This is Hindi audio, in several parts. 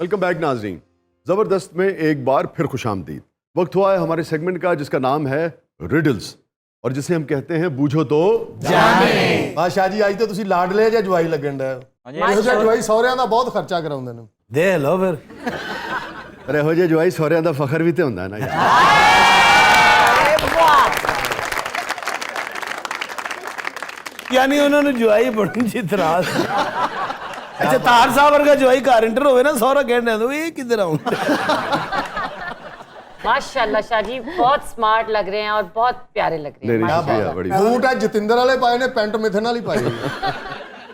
वेलकम बैक नाज़रीन। ज़बरदस्त में एक बार फिर खुशामदीद। वक्त हुआ है हमारे सेगमेंट का जिसका नाम है रिडल्स और जिसे हम कहते हैं बूझो तो ਜਾਣੇ ਬਾਦਸ਼ਾਹ ਜੀ ਅੱਜ ਤੇ ਤੁਸੀਂ ਲਾਡਲੇ ਜਾਂ ਜਵਾਈ ਲੱਗਣ ਦਾ ਇਹੋ ਜਿਹਾ ਜਵਾਈ ਸਹੁਰਿਆਂ ਦਾ ਬਹੁਤ ਖਰਚਾ ਕਰਾਉਂਦੇ ਨੇ ਦੇ ਲੋ ਫਿਰ अरे हो जे जवाई सौरिया दा फखर भी तो होंदा है ना यार। यानी उन्होंने जवाई बड़ी सी इतराज अच्छा तार साहब वर्गा जवाई घर इंटर होवे ना सारा कहने दो ये किधर आऊं माशाल्लाह शाह जी बहुत स्मार्ट लग रहे हैं और बहुत प्यारे लग रहे हैं नहीं, माशाल्लाह। नहीं, बड़ी ਬੂਟ ਆ ਜਤਿੰਦਰ ਵਾਲੇ ਪਾਏ ਨੇ ਪੈਂਟ ਮਿਥਨ ਵਾਲੀ ਪਾਈ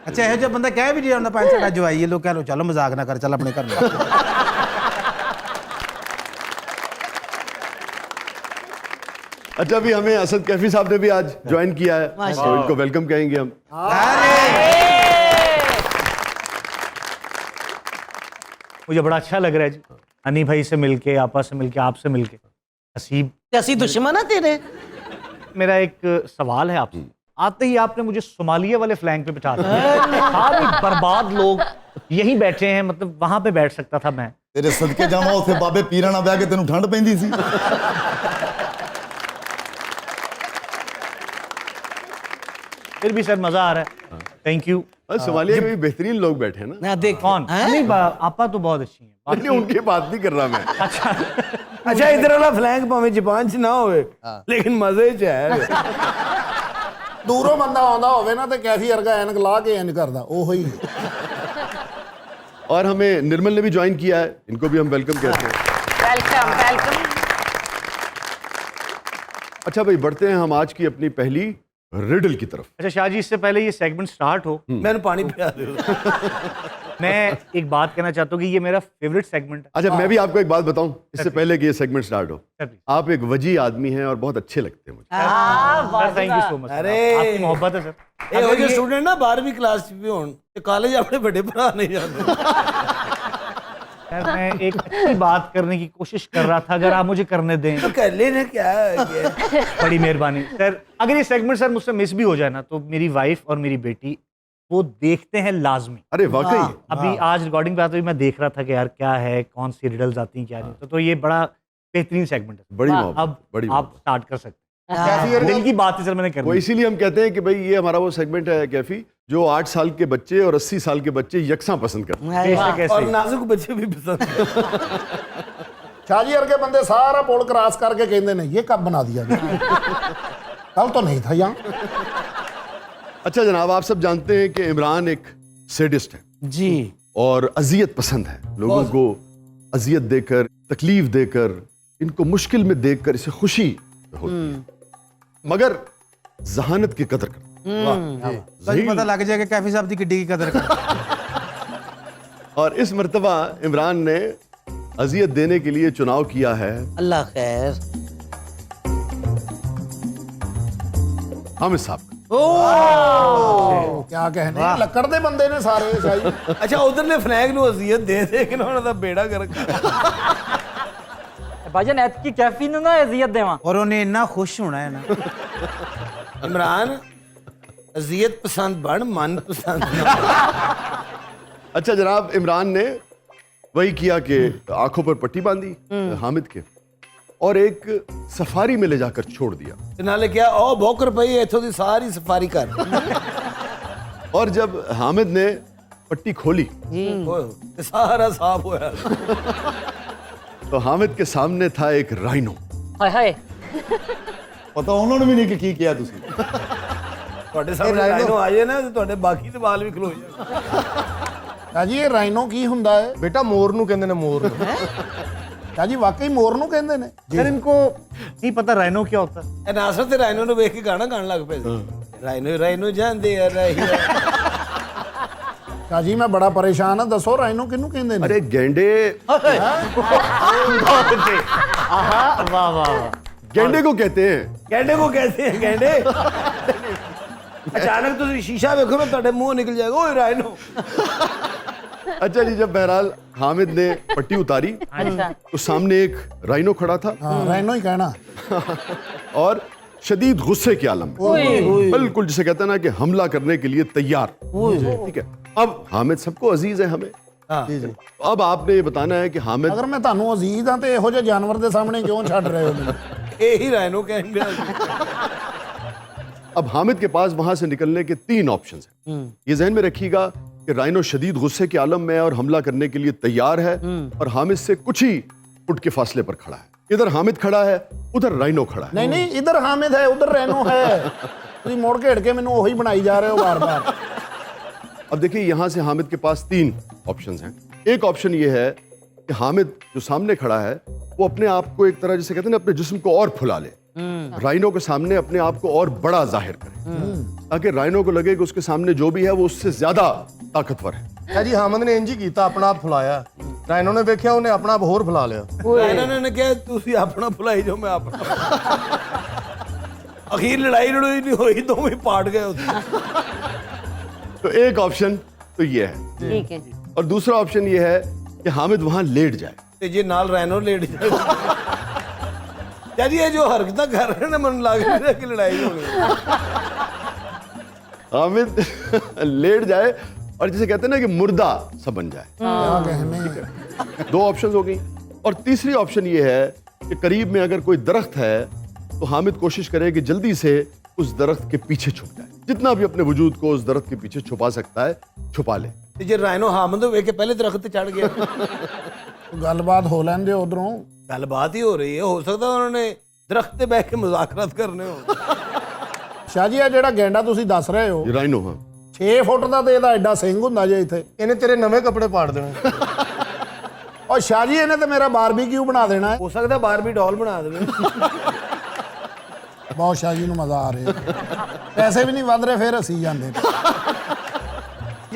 ਅੱਛਾ ਇਹੋ ਜਿਹਾ ਬੰਦਾ ਕਹਿ ਵੀ ਜੇ ਉਹਨਾਂ ਪੰਜ ਸਾਡਾ ਜਵਾਈ ਹੈ ਲੋਕ ਕਹਿ ਲੋ ਚਲੋ ਮਜ਼ਾਕ ਨਾ ਕਰ ਚੱਲ ਆਪਣੇ ਘਰ ਨੂੰ अच्छा अभी हमें असद कैफी साहब ने भी आज ज्वाइन किया है तो इनको वेलकम कहेंगे हम। मुझे बड़ा अच्छा लग रहा है जी हनी भाई से मिलके आपस से मिलके आपसे मिलके हसीब ਅਸੀਂ ਦੁਸ਼ਮਣ ਆ ਤੇਰੇ मेरा एक सवाल है आपसे आते ही आपने मुझे सोमालिया वाले फ्लैंक पे बिठा दिया सारे बर्बाद लोग यहीं बैठे हैं मतलब वहां पे बैठ सकता था मैं ਤੇਰੇ ਸਦਕੇ ਜਾਵਾਂ ਉੱਥੇ ਬਾਬੇ ਪੀਰਾਂ ਨਾਲ ਬਹਿ ਕੇ ਤੈਨੂੰ ਠੰਡ ਪੈਂਦੀ ਸੀ फिर भी सर मजा आ रहा है थैंक यू और सोमालिया में भी बेहतरीन लोग बैठे हैं ना। ਨਾ ਦੇਖ कौन नहीं आपा तो बहुत अच्छी है नहीं, उनकी बात नहीं कर रहा मैं। अच्छा इधर वाला फ्लैंक भाਵੇਂ जापान ਚ ਨਾ ਹੋਵੇ ਲੇਕਿन ਮਜ਼ੇ ਚ ਹੈ ਦੂਰੋਂ ਬੰਦਾ ਆਉਂਦਾ ਹੋਵੇ ਨਾ ਤੇ ਕੈਫੀ ਵਰਗਾ ਐਨਕ ਲਾ ਕੇ ਇੰਜ ਕਰਦਾ ਉਹੋ ਹੀ और हमें निर्मल ने भी ज्वाइन किया है, इनको भी हम वेलकम कहते हैं। Welcome welcome. अच्छा भाई बढ़ते हैं हम आज की अपनी पहली रिडल की तरफ। अच्छा शाह जी इससे पहले ये सेगमेंट स्टार्ट हो ਮੈਨੂੰ ਪਾਣੀ ਪਿਆ ਦਿਓ मैं एक बात कहना चाहता हूँ कि ये मेरा फेवरेट सेगमेंट है अच्छा मैं भी आपको एक बात बताऊं इससे पहले कि ये सेगमेंट स्टार्ट हो, सर प्लीज आप एक वजी आदमी हैं और बहुत अच्छे लगते हैं मुझे। Sir thank you so much अरे। आपकी मोहब्बत है सर ਇਹੋ ਜਿਹੇ ਸਟੂਡੈਂਟ ਨਾ 12ਵੀਂ ਕਲਾਸ ਚ ਵੀ ਹੋਣ ਤੇ ਕਾਲਜ ਆਪਣੇ ਵੱਡੇ ਭਰਾ ਨਹੀਂ ਜਾਂਦੇ सर मैं एक अच्छी बात करने की कोशिश कर रहा था अगर आप मुझे करने दें तो कर लेना क्या है बड़ी मेहरबानी सर। अगर ये सेगमेंट सर मुझसे मिस भी हो जाए ना तो मेरी वाइफ और मेरी बेटी वो देखते हैं लाजमी। अरे वाकई अभी आज रिकॉर्डिंग पे आते हुए मैं देख रहा था कि यार क्या है कौन सी रिडल्स आती हैं क्या नहीं तो ये बड़ा बेहतरीन सेगमेंट है। बड़ी मोहब्बत, अब बड़ी आप स्टार्ट कर सकते हैं दिल की बात है सर मैंने कर वो दी। इसीलिए हम कहते हैं कि भाई ये हमारा वो सेगमेंट है कैफी जो 8 साल के बच्चे और 80 साल के बच्चे यकसा पसंद करते हैं। बेशक ऐसे और ही। नाजुक बच्चे भी पसंद ਸ਼ਾਹ ਜੀ ਵਰਗੇ ਬੰਦੇ ਸਾਰਾ ਪੁਲ ਕ੍ਰਾਸ ਕਰਕੇ ਕਹਿੰਦੇ ਨੇ ਇਹ ਕਬ ਬਣਾ ਦਿया गया कल तो नहीं था यहाँ। अच्छा जनाब आप सब जानते हैं कि इमरान एक सैडिस्ट है ਜੀ और अजियत पसंद है, लोगों को अजियत देकर तकलीफ देकर इनको मुश्किल में देखकर इसे खुशी होती है मगर जहानत की कदर करता ਤੁਹਾਨੂੰ ਪਤਾ ਲੱਗ ਜਾਏਗਾ ਕੈਫੀ ਸਾਹਿਬ ਦੀ ਕਿੱਡੀ ਕੀ ਕਦਰ ਕਰ और इस मर्तबा इमरान ने अजियत देने के लिए चुनाव किया है ਅੱਲਾ ਖੈਰ हामिद साहब का। क्या कहने ਲੱਕੜ ਦੇ ਬੰਦੇ ਨੇ ਸਾਰੇ ਸ਼ਾਹ ਜੀ। अच्छा उधर ने फ्लैग ਨੂੰ ਅਜ਼ੀਅਤ ਦੇ ਦੇ ਕਿ ਉਹਨਾਂ ਦਾ ਬੇੜਾ ਗਰਕ भाईजान ऐतकी कैफी ਨੂੰ ਨਾ ਅਜ਼ੀਅਤ ਦੇਵਾਂ ਔਰ ਉਹਨੇ ਇੰਨਾ ਖੁਸ਼ ਹੋਣਾ ਹੈ ਨਾ इमरान अजियत पसंद बन मन पसंद अच्छा जनाब इमरान ने वही किया कि आंखों पर पट्टी बांधी हामिद के और एक सफारी में ले जाकर छोड़ दिया ਤੇ ਨਾਲੇ ਕਿਹਾ ਉਹ ਭੌਕਰ ਪਈ ਇੱਥੋਂ ਦੀ ਸਾਰੀ ਸਫਾਰੀ ਕਰ और जब हामिद ने पट्टी खोली ਓਏ ਤੇ ਸਾਰਾ ਸਾਫ ਹੋਇਆ तो हामिद के सामने था एक राइनो। हाय हाय ਪਤਾ ਉਹਨਾਂ ਨੂੰ ਵੀ ਨਹੀਂ ਕਿ ਕੀ ਕਿਹਾ ਤੁਸੀਂ ਤੁਹਾਡੇ ਸਾਹਮਣੇ ਰਾਈਨੋ ਆ ਜਾਏ ਨਾ ਤੇ ਤੁਹਾਡੇ ਬਾਕੀ ਤੇ ਵਾਲ ਵੀ ਖਲੋ ਜਾਣ ਸ਼ਾਹ ਜੀ ਇਹ ਰਾਈਨੋ ਕੀ ਹੁੰਦਾ ਹੈ? ਬੇਟਾ ਮੋਰ ਨੂੰ ਕਹਿੰਦੇ ਨੇ ਮੋਰ ਨੂੰ ਸ਼ਾਹ ਜੀ ਵਾਕਈ ਮੋਰ ਨੂੰ ਕਹਿੰਦੇ ਨੇ सर इनको नहीं पता राइनो क्या होता है। ਇਹ ਨਾਸਰ ਤੇ ਰਾਈਨੋ ਨੂੰ ਵੇਖ ਕੇ ਗਾਣਾ ਗਾਣ ਲੱਗ ਪਏ ਸੀ ਰਾਈਨੋ ਰਾਈਨੋ ਜਾਂਦੇ ਆ ਰਾਹੀ ਸ਼ਾਹ ਜੀ ਮੈਂ ਬੜਾ ਪਰੇਸ਼ਾਨ ਹਾਂ ਦੱਸੋ ਰਾਈਨੋ ਕਿਹਨੂੰ ਕਹਿੰਦੇ ਨੇ? अरे गेंडे वाह वाह वाह गेंडे को कहते हैं। ਗੈਂਡੇ ਕੋ ਕਹਤੇ ਹੈ ਗੈਂਡੇ ਅਚਾਨਕ ਤੁਸੀਂ ਸ਼ੀਸ਼ਾ ਵੇਖੋ ਨਾ ਤੁਹਾਡੇ ਮੂੰਹ ਨਿਕਲ ਜਾਏਗਾ ਓਏ ਰਾਈਨੋ अच्छा जी जब बहरहाल हामिद ने पट्टी उतारी अच्छा तो सामने एक राइनो खड़ा था ਹਾਂ ਰਾਈਨੋ ਹੀ ਕਹਿਣਾ और शदीद गुस्से के आलम में बिल्कुल जिसे कहते हैं ना कि हमला करने के लिए तैयार। ठीक है अब हामिद सबको अजीज है हमें ਜੀ ਜੀ अब आपने ये बताना है कि हामिद ਅਗਰ ਮੈਂ ਤੁਹਾਨੂੰ ਅਜ਼ੀਜ਼ ਹਾਂ ਤੇ ਇਹੋ ਜਿਹੇ ਜਾਨਵਰ ਦੇ ਸਾਹਮਣੇ ਕਿਉਂ ਛੱਡ ਰਹੇ ਹੋ ਮੈਨੂੰ ਇਹੀ ਰਾਇਨੋ ਕਹਿੰਦੇ अब हामिद के पास वहां से निकलने के 3 ऑप्शंस हैं। ये जहन में रखिएगा कि राइनो शदीद गुस्से के आलम में है और हमला करने के लिए तैयार है और हामिद से कुछ ही फुट के फासले पर खड़ा है। इधर हामिद खड़ा है, उधर राइनो खड़ा है। ਨਹੀਂ ਨਹੀਂ ਇਧਰ ਹਾमिद ਹੈ ਉਧਰ ਰੈਨੋ ਹੈ ਤੁਸੀਂ ਮੋੜ ਘੇੜ ਕੇ ਮੈਨੂੰ ਉਹੀ ਬਣਾਈ ਜਾ ਰਹੇ ਹੋ ਬਾਰ-ਬਾਰ अब देखिए यहां से हामिद के पास 3 ऑप्शंस हैं। एक ऑप्शन ये है कि हामिद जो सामने खड़ा है वो अपने आप को एक तरह जैसे कहते हैं ना अपने जिस्म को और फुला ले, राइनो के सामने अपने आप को और बड़ा जाहिर करे ताकि राइनो को लगे कि उसके सामने जो भी है वो उससे ज्यादा ताकतवर है। ਹੈ ਜੀ ਹਾਮਦ ਨੇ ਇੰਜ ਹੀ ਕੀਤਾ, ਆਪਣਾ ਆਪ ਫੁਲਾਇਆ। ਰਾਇਨੋ ਨੇ ਵੇਖਿਆ, ਉਹਨੇ ਆਪਣਾ ਆਪ ਹੋਰ ਫੁਲਾ ਲਿਆ। ਇਹਨਾਂ ਨੇ ਕਿਹਾ ਤੁਸੀਂ ਆਪਣਾ ਭੁਲਾਈ ਜਾਓ ਮੈਂ ਆਪਣਾ ਅਖੀਰ ਲੜਾਈ ਨਹੀਂ ਹੋਈ, ਦੋਵੇਂ ਪਾਟ ਗਏ ਉੱਥੇ। तो एक ऑप्शन तो ये है, ठीक है। और दूसरा ऑप्शन ये है कि हामिद वहां लेट जाए। ਤੇ ਜੇ ਨਾਲ ਰਾਇਨੋ ਲੇਟ ਜਾਏ ਜੀ ਇਹ ਜੋ ਹਰਕਤਾਂ ਕਰ ਰਹੇ ਨੇ ਮੈਨੂੰ ਲੱਗ ਰਿਹਾ ਕਿ ਲੜਾਈ ਹੋਣੀ ਹੈ। हामिद लेट जाए और जिसे कहते हैं ना कि मुर्दा सा बन जाए। क्या कहने 2 ऑप्शंस हो गई। और तीसरी ऑप्शन ये है कि करीब में अगर कोई दरख्त है तो हामिद कोशिश करे कि जल्दी से उस दरख्त के पीछे छुप जाए, जितना भी अपने वजूद को उस दरख्त के पीछे छुपा सकता है छुपा ले। ਤੇ ਜੇ ਰਾਇਨੋ ਹਾਮਦ ਹੋਵੇ ਕਿ ਪਹਿਲੇ ਦਰਖਤ ਤੇ ਚੜ ਗਿਆ ਗੱਲਬਾਤ ਹੋ ਲੈਂਦੇ ਉਧਰੋਂ ਗੱਲਬਾਤ ਹੀ ਹੋ ਰਹੀ ਹੈ, ਹੋ ਸਕਦਾ ਉਹਨਾਂ ਨੇ ਦਰਖਤ ਤੇ ਬਹਿ ਕੇ ਮੁਜ਼ਾਕਰਾਤ ਕਰਨੇ ਹੋ। ਸ਼ਾਹ ਜੀ ਆ ਜਿਹੜਾ ਗੈਂਡਾ ਤੁਸੀਂ ਦੱਸ ਰਹੇ ਹੋ ये राइनो, हाँ 6 ਫੁੱਟ ਦਾ ਤੇ ਇਹਦਾ ਐਡਾ ਸਿੰਘ ਹੁੰਦਾ ਜੇ ਇੱਥੇ ਇਹਨੇ ਤੇਰੇ ਨਵੇਂ ਕੱਪੜੇ ਪਾੜ ਦੇਣੇ। ਔਰ ਸ਼ਾਹ ਜੀ ਇਹਨੇ ਤੇ ਮੇਰਾ ਬਾਰਬੀਕਿਊ ਬਣਾ ਦੇਣਾ ਹੈ ਹੋ ਸਕਦਾ ਬਾਰਬੀ ਡਾਲ ਬਣਾ ਦੇਵੇ। ਬਹੁਤ ਸ਼ਾਹ ਜੀ ਨੂੰ ਮਜ਼ਾ ਆ ਰਿਹਾ ਪੈਸੇ ਵੀ ਨਹੀਂ ਵੱਧ ਰਹੇ ਫਿਰ ਅਸੀਂ ਜਾਂਦੇ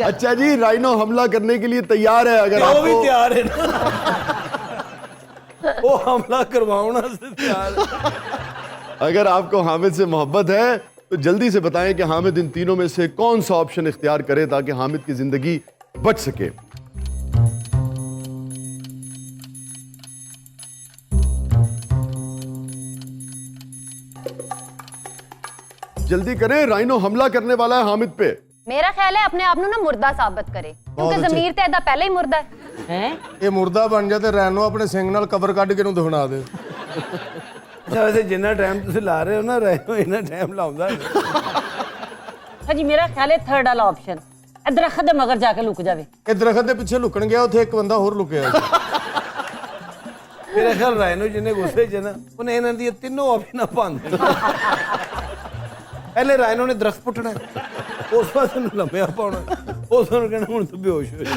अच्छा जी, राइनो हमला करने के लिए तैयार है। अगर ਉਹ ਵੀ आपको ਤਿਆਰ ਹੈ ਨਾ, ਉਹ ਹਮਲਾ ਕਰਵਾਉਣ ਵਾਸਤੇ ਤਿਆਰ ਹੈ। अगर आपको हामिद से मोहब्बत है तो जल्दी से बताएं कि हामिद इन तीनों में से कौन सा ऑप्शन इख्तियार करे ताकि हामिद की जिंदगी बच सके। जल्दी करें, राइनो हमला करने वाला है हामिद पे। ਮੇਰਾ ਖਿਆਲ ਹੈ ਆਪਣੇ ਆਪ ਨੂੰ ਨਾ ਮੁਰਦਾ ਸਾਬਤ ਕਰੇ ਕਿਉਂਕਿ ਜ਼ਮੀਰ ਤੇ ਇਹਦਾ ਪਹਿਲਾਂ ਹੀ ਮੁਰਦਾ ਹੈ ਇਹ ਮੁਰਦਾ ਬਣ ਜਾ ਤੇ ਰੈਨੋ ਆਪਣੇ ਸਿੰਘ ਨਾਲ ਕਬਰ ਕੱਢ ਕੇ ਨੂੰ ਦਿਖਣਾ ਦੇ। ਅੱਛਾ ਵੈਸੇ ਜਿੰਨਾ ਟਾਈਮ ਤੁਸੀਂ ਲਾ ਰਹੇ ਹੋ ਨਾ ਰਾਇਨੋ ਇੰਨਾ ਟਾਈਮ ਲਾਉਂਦਾ ਨਹੀਂ। ਹਾਂਜੀ ਮੇਰਾ ਖਿਆਲ ਹੈ ਥਰਡ ਵਾਲਾ ਆਪਸ਼ਨ ਇਹ ਦਰਖਤ ਦੇ ਮਗਰ ਜਾ ਕੇ ਲੁਕ ਜਾਵੇ। ਇਹ ਦਰਖਤ ਦੇ ਪਿੱਛੇ ਲੁਕਣ ਗਿਆ, ਉੱਥੇ ਇੱਕ ਬੰਦਾ ਹੋਰ ਲੁਕਿਆ ਸੀ। ਮੇਰਾ ਖਿਆਲ ਰਾਇਨੋ ਜਿੰਨੇ ਗੁੱਸੇ ਚ ਨਾ ਉਹਨੇ ਇਹਨਾਂ ਦੀ ਤਿੰਨੋਂ ਆਪਸ਼ਨਾਂ ਭੰਨ ਦੇਣੀਆਂ। ਪਹਿਲੇ ਰਾਇਨੋ ਨੇ ਦਰਖਤ ਪੁੱਟਣਾ, ਉਸ ਪਾਸੇ ਨੂੰ ਲੰਮਿਆ ਪਾਉਣਾ, ਉਸ ਨੂੰ ਕਹਿਣਾ ਹੁਣ ਤੂੰ ਬੇਹੋਸ਼ ਹੋ ਜਾ।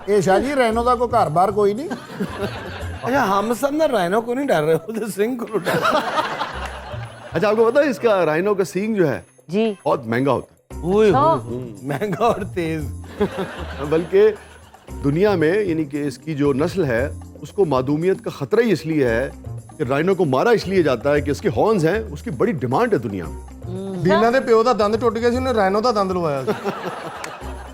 ਇਹ ਸ਼ਾਹ ਜੀ ਰੈਨੋ ਦਾ ਕੋਈ ਘਰ-ਬਾਰ ਕੋਈ ਨਹੀਂ अच्छा हम सब ना राइनो को नहीं डर रहे हो, तो सिंह को डर रहे हो। अच्छा आपको पता है इसका राइनो का सींग जो है जी बहुत महंगा होता महंगा और तेज। है। बल्कि दुनिया में यानी कि इसकी जो नस्ल है उसको मादूमियत का खतरा ही इसलिए है कि राइनो को मारा इसलिए जाता है कि इसके हॉर्न्स हैं, उसकी बड़ी डिमांड है दुनिया में। ਦੀਨਾ ਦੇ ਪਿਓ ਦਾ ਦੰਦ ਟੁੱਟ ਗਿਆ ਸੀ, ਉਹਨੇ ਰੈਨੋ ਦਾ ਦੰਦ ਲਵਾਇਆ ਸੀ।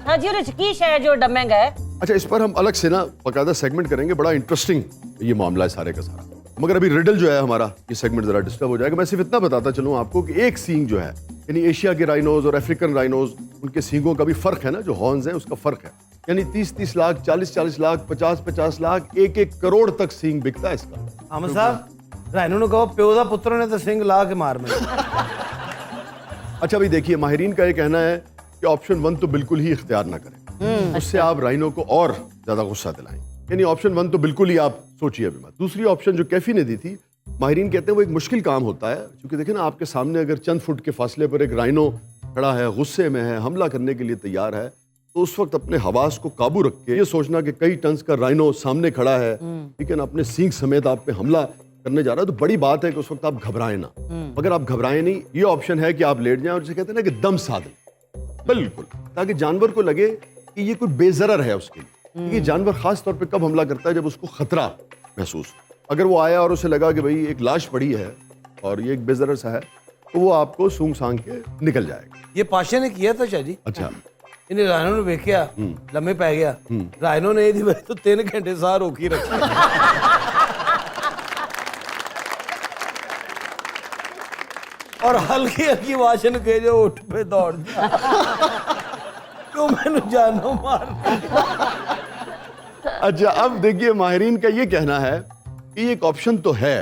ਹਾਂਜੀ ਉਹਦੇ ਚ ਕੀ ਸ਼ੈ ਜੋ ਡਮੇਗਾ ਹੈ। अच्छा इस पर हम अलग से ना बाकायदा सेगमेंट करेंगे, बड़ा इंटरेस्टिंग ये मामला है सारे का सारा। मगर अभी रिडल जो है हमारा ये सेगमेंट जरा डिस्टर्ब हो जाएगा। मैं सिर्फ इतना बताता चलूं आपको कि एक सींग जो है यानी एशिया के राइनोज और अफ्रीकन राइनोज उनके सींगों का भी फर्क है ना, जो हॉर्न्स है उसका फर्क है। यानी 30-30 लाख, 40-40 लाख, 50-50 लाख, 1-1 करोड़ तक सींग बिकता है इसका। हम साहब राइनो ने कहो प्यो दा पुत्र ने तो सिंह ला के मार में। अच्छा भाई देखिए, माहिरीन का ये कहना है कि ऑप्शन 1 तो बिल्कुल ही इख्तियार ना करें, उससे आप राइनो को और ज्यादा गुस्सा दिलाएं। यानी ऑप्शन 1 तो बिल्कुल ही आप सोचिए अभी मत। दूसरी ऑप्शन जो कैफी ने दी थी, माहिरीन कहते हैं वो एक मुश्किल काम होता है, क्योंकि देखें ना आपके सामने अगर चंद फुट के फासले पर एक राइनो खड़ा है, गुस्से में है, हमला करने के लिए तैयार है, तो उस वक्त अपने हवास को काबू रख के ये सोचना कि कई टन का राइनो सामने खड़ा है, ठीक है ना, अपने सींग समेत आप पे हमला करने जा रहा है, तो बड़ी बात है कि उस वक्त आप घबराएं ना। अगर आप घबराएं नहीं, ये ऑप्शन है कि आप लेट जाएं और जिसे कहते हैं ना कि दम साध लें, बिल्कुल, ताकि जानवर को लगे कि ये कोई बेजरर है उसके लिए। ये जानवर खास तौर पे कब हमला करता है, जब उसको खतरा महसूस हो। अगर वो आया और उसे लगा कि भाई एक लाश पड़ी है और ये एक बेजरर सा है, तो वो आपको सूंघ सांघ के निकल जाएगा। ये पाशा ने किया था शाह जी। अच्छा इन्हें राइनो ने वेख्या लम्बे पै गया, राइनो ने ਇਹਦੀ ਵਜ੍ਹਾ ਤੋਂ 3 ਘੰਟੇ ਸਾਹ ਰੋਕੀ ਰੱਖੀ और हल्की हल्की वाशन के जो उठ पे दौड़ जा तो मैंने जानो मार। अच्छा, अब देखिए माहिरीन का ये कहना है कि एक ऑप्शन तो है,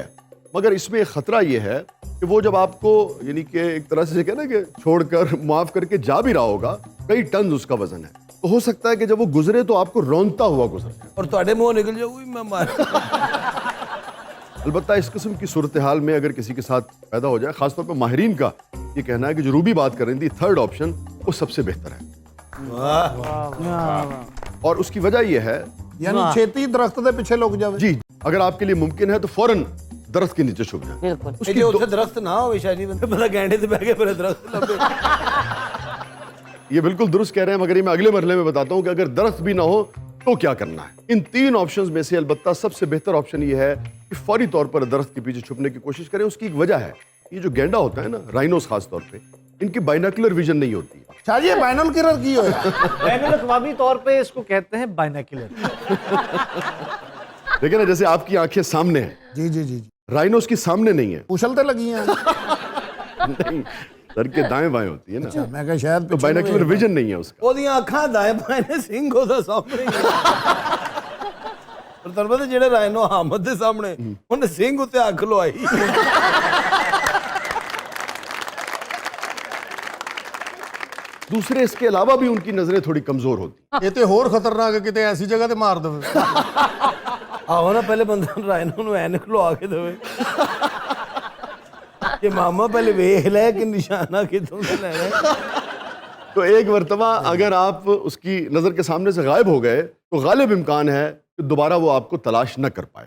मगर इसमें एक खतरा ये है कि वो जब आपको यानी कि एक तरह से कहना कि छोड़कर माफ करके जा भी रहा होगा, कई टन उसका वजन है, तो हो सकता है कि जब वो गुजरे तो आपको रौंदता हुआ गुजरे और ਤੁਹਾਡੇ मुंह निकल जाए वही मैं मार। अलबत्ता इस किस्म की सूरत हाल में अगर किसी के साथ पैदा हो जाए, खासतौर पर माहिरीन का ये कहना है कि जो रूबी बात कर रही थी, थर्ड ऑप्शन वो सबसे बेहतर है। और उसकी वजह यह है, यानी छेती दरख्त के पीछे लुक जावे। जी, अगर आपके लिए मुमकिन है तो फौरन दरख्त के नीचे छुप जाए। बिल्कुल। ਇਹ ਜੇ ਉੱਥੇ ਦਰਖਤ ਨਾ ਹੋਵੇ ਸ਼ਾਇਦ ਬੰਦੇ ਪਤਾ ਗੈਂਡੇ ਤੇ ਬਹਿ ਕੇ ਫਿਰ ਦਰਖਤ ਲੱਭੇ। ये बिल्कुल दुरुस्त कह रहे हैं, मगर ये मैं अगले मरहले में बताता हूं कि अगर दरख्त भी ना हो तो क्या करना है। इन 3 ऑप्शंस में से अलबत्ता सबसे बेहतर ऑप्शन ये है कि फौरी तौर पर दरख्त के पीछे छुपने की कोशिश करें। उसकी एक वजह है, ये जो गेंडा होता है ना, राइनोस खास तौर पे, इनकी बाइनोकुलर विजन नहीं होती। शाह जी बाइनल किरर की होया? बैनुल अक़वामी तौर पे इसको कहते हैं बाइनोकुलर। देखिए ना, जैसे आपकी आंखें सामने हैं, जी जी जी जी, राइनोस की सामने नहीं है। उछलते लगी हैं। नहीं, सर के दाएं बाएं होती है ना, मैं कहा शायद तो बाइनोकुलर विजन नहीं है उसका। ਉਹਦੀਆਂ ਅੱਖਾਂ ਦਾਏ ਬਾਏ ਨੇ, ਸਿੰਘ ਉਹਦਾ ਸਾਹਮਣੇ ਹੀ ਹੈ। ਪਰ ਤੁਹਾਨੂੰ ਪਤਾ ਜਿਹੜੇ ਰਾਇਨੋ ਹਾਮਦ ਦੇ ਸਾਹਮਣੇ ਉਹਨੇ ਸਿੰਘ ਉੱਤੇ ਅੱਖ ਲਵਾਈ। दूसरे इसके अलावा भी उनकी नजरें थोड़ी कमजोर होती। ਇਹ ਤੇ ਹੋਰ ਖਤਰਨਾਕ ਹੈ, ਕਿਤੇ ਐਸੀ ਜਗ੍ਹਾ ਤੇ ਮਾਰ ਦੇਵੇ। ਆਹੋ ਨਾ, ਪਹਿਲੇ ਬੰਦਾ ਰਾਇਨੋ ਨੂੰ ਐਨਕ ਲਵਾ ਕੇ ਦੇਵੇ ਕਿ ਮਾਮਾ ਪਹਿਲੇ ਵੇਖ ਲੈ ਕਿ ਨਿਸ਼ਾਨਾ ਕਿੱਥੋਂ से ਲੈਣਾ है। तो एक मरतबा अगर आप उसकी नजर के सामने से गायब हो गए तो गालिब इम्कान है कि दोबारा वो आपको तलाश न कर पाए।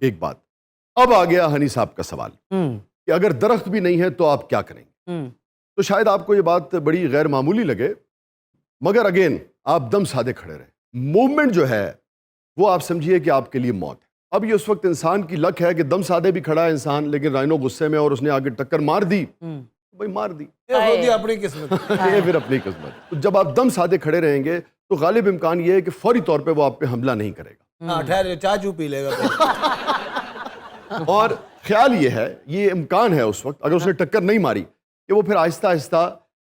एक बात। अब आ गया हनी साहब का सवाल कि अगर दरख्त भी नहीं है तो आप क्या करेंगे। तो शायद आपको ये बात बड़ी गैर मामूली लगे, मगर अगेन आप दम साधे खड़े रहे। मूवमेंट जो है वो आप समझिए कि आपके लिए मौत है। अब ये उस वक्त इंसान की लक है कि दम साधे भी खड़ा है इंसान, लेकिन राइनो गुस्से में और उसने आगे टक्कर मार दी, भाई मार दी, ਇਹ ਉਹਦੀ ਆਪਣੀ ਕਿਸਮत। ये फिर अपनी किस्मत। तो जब आप दम साधे खड़े रहेंगे तो गालिब इम्कान ये है कि फौरी तौर पे वो आप पे हमला नहीं करेगा। हाँ, ठहर चाय चू पी लेगा फिर। और ख्याल ये है, ये इम्कान है उस वक्त अगर उसने टक्कर नहीं मारी कि वो फिर आहिस्ता आहिस्ता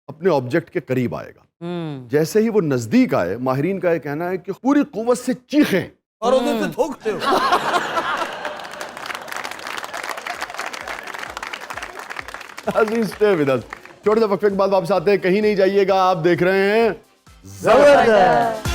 अपने ऑब्जेक्ट के करीब आएगा। जैसे ही वो नजदीक आए, माहिरीन का ये कहना है कि पूरी कुव्वत से चीखें और उधर से थूकते हो। Stay with us. छोटे से वक्फे के बाद वापस आते हैं, कहीं नहीं जाइएगा। आप देख रहे हैं जबरदस्त।